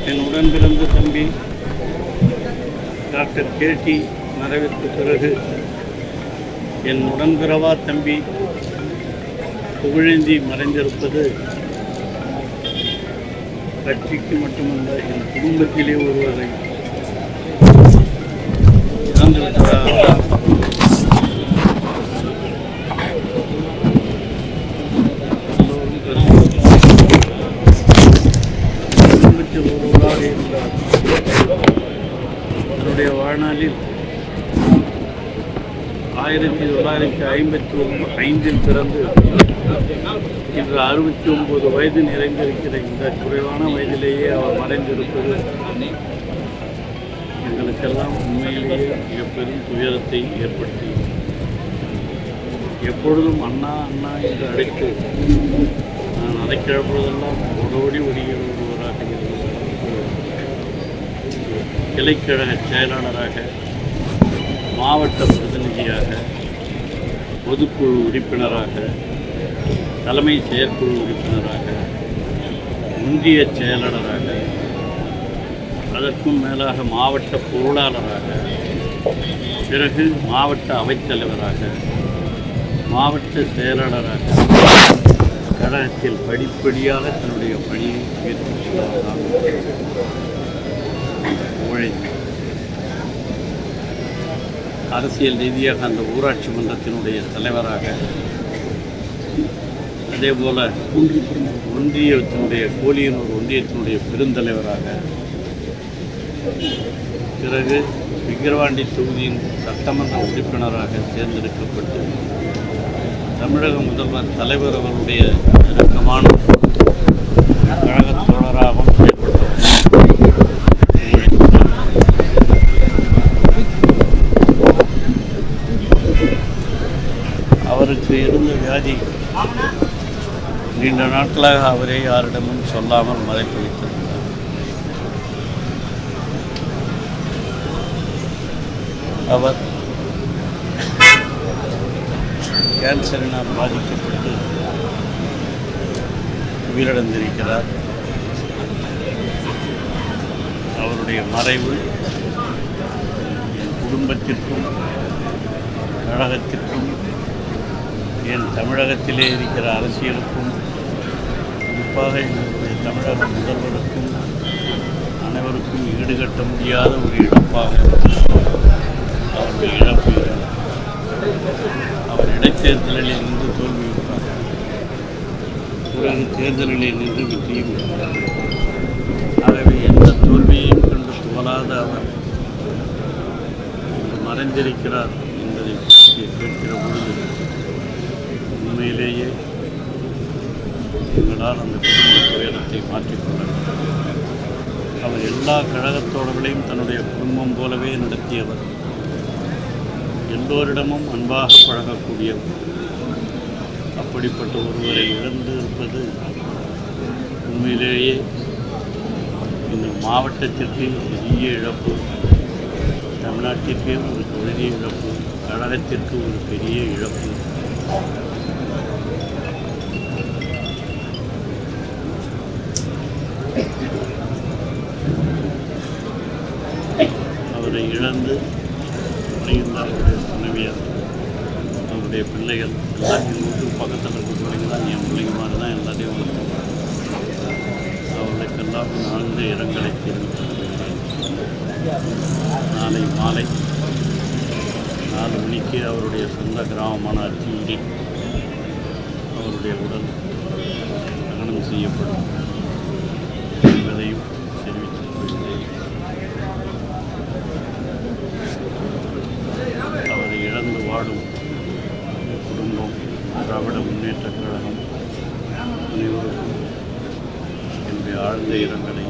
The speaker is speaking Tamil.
என் உடன் பிறந்த தம்பி டாக்டர் கேடி மறைவிற்கு பிறகு என் உடன்பிறவா தம்பி புகழேந்தி மறைந்திருப்பது கட்சிக்கு மட்டுமல்ல என் குடும்பத்திலே ஒருவரை இறந்துவிட்டார். குடும்பத்தில் ஒருவராக இருந்தார். என்னுடைய வாழ்நாளில் 1955 பிறந்து இன்று 69 வயது நிறைந்திருக்கிற இந்த குறைவான வயதிலேயே அவர் மறைந்திருப்பது எங்களுக்கெல்லாம் உண்மையிலேயே மிகப்பெரும் துயரத்தை ஏற்படுத்தி எப்பொழுதும் அண்ணா அண்ணா என்று அழைத்து நான் அழைக்கிற பொழுதெல்லாம் ஓடோடி ஒடுகிற ஒருவராக இருந்தவர். கிளைக்கழக செயலாளராக, மாவட்ட பிரதிநிதியாக, பொதுக்குழு உறுப்பினராக, தலைமை செயற்குழு உறுப்பினராக, ஒன்றிய செயலாளராக, அதற்கும் மேலாக மாவட்ட பொருளாளராக, பிறகு மாவட்ட அவைத்தலைவராக, மாவட்ட செயலாளராக கழகத்தில் படிப்படியாக தன்னுடைய பணியை மேற்கொள்வதால் உழைத்தார். அரசியல் ரீதியாக அந்த ஊராட்சி மன்றத்தினுடைய தலைவராக, அதேபோல் ஒன்றியத்தினுடைய கோலியனூர் ஒன்றியத்தினுடைய பெருந்தலைவராக, பிறகு விக்கிரவாண்டி தொகுதியின் சட்டமன்ற உறுப்பினராக தேர்ந்தெடுக்கப்பட்டு தமிழக முதல்வர் தலைவர் அவருடைய நெருக்கமான கழக தோழராகவும் செயல்பட்டார். அவருக்கு இருந்த வியாதி நீண்ட நாட்களாக அவரே யாரிடமும் சொல்லாமல் மறைத்து வைத்திருந்தார். அவர் கேன்சரினால் பாதிக்கப்பட்டு உயிரிழந்திருக்கிறார். அவருடைய மறைவு என் குடும்பத்திற்கும் கழகத்திற்கும் என் தமிழகத்திலே இருக்கிற அரசியலுக்கும், குறிப்பாக எங்களுடைய தமிழக முதல்வருக்கும் அனைவருக்கும் ஈடுகட்ட முடியாத ஒரு இழப்பாக அவருடைய இழப்பு. அவர் இடைத்தேர்தலில் நின்று தோல்வியுற்றார். பிறகு தேர்தலில் நின்று வெற்றியும் பெற்றார். ஆகவே எந்த தோல்வியையும் கண்டு துவலாத அவர் இன்று மறைந்திருக்கிறார் என்பதை கேட்கிற பொழுது உண்மையிலேயே எங்களால் அந்த குடும்ப துயரத்தை மாற்றிக்கொள்ள வேண்டும். அவர் எல்லா கழகத்தோழர்களையும் தன்னுடைய குடும்பம் போலவே நடத்தியவர். எல்லோரிடமும் அன்பாக பழகக்கூடியவர். அப்படிப்பட்ட ஒருவரை இழந்து இருப்பது உண்மையிலேயே இந்த மாவட்டத்திற்கு பெரிய இழப்பு, தமிழ்நாட்டிற்கே ஒரு பெரிய இழப்பு, கழகத்திற்கு ஒரு பெரிய இழப்பு. அவரை இழந்து மறைந்த அவருடைய துணைவியார், அவருடைய பிள்ளைகள் எல்லாம் எங்கள் வீட்டுக்கு பக்கத்தில் இருக்க பிள்ளைங்க தான், என் பிள்ளைங்க மாதிரி தான் எல்லாத்தையும் வளர்த்தாங்க. அவர்களுக்கெல்லாம் ஆழ்ந்த இரங்கலை தெரிவித்துக் கொள்கிறேன். நாளை மாலை 4 மணிக்கு அவருடைய சொந்த கிராமமான அத்தியூரில் அவருடைய உடல் தகனம் செய்யப்படும் என்பதையும் தெரிவித்துக் கொள்கிறேன். அவரை இழந்து வாடும் குடும்பம், திராவிட முன்னேற்றக் கழகம் அனைவருக்கும் என்னுடைய ஆழ்ந்த இரங்கலை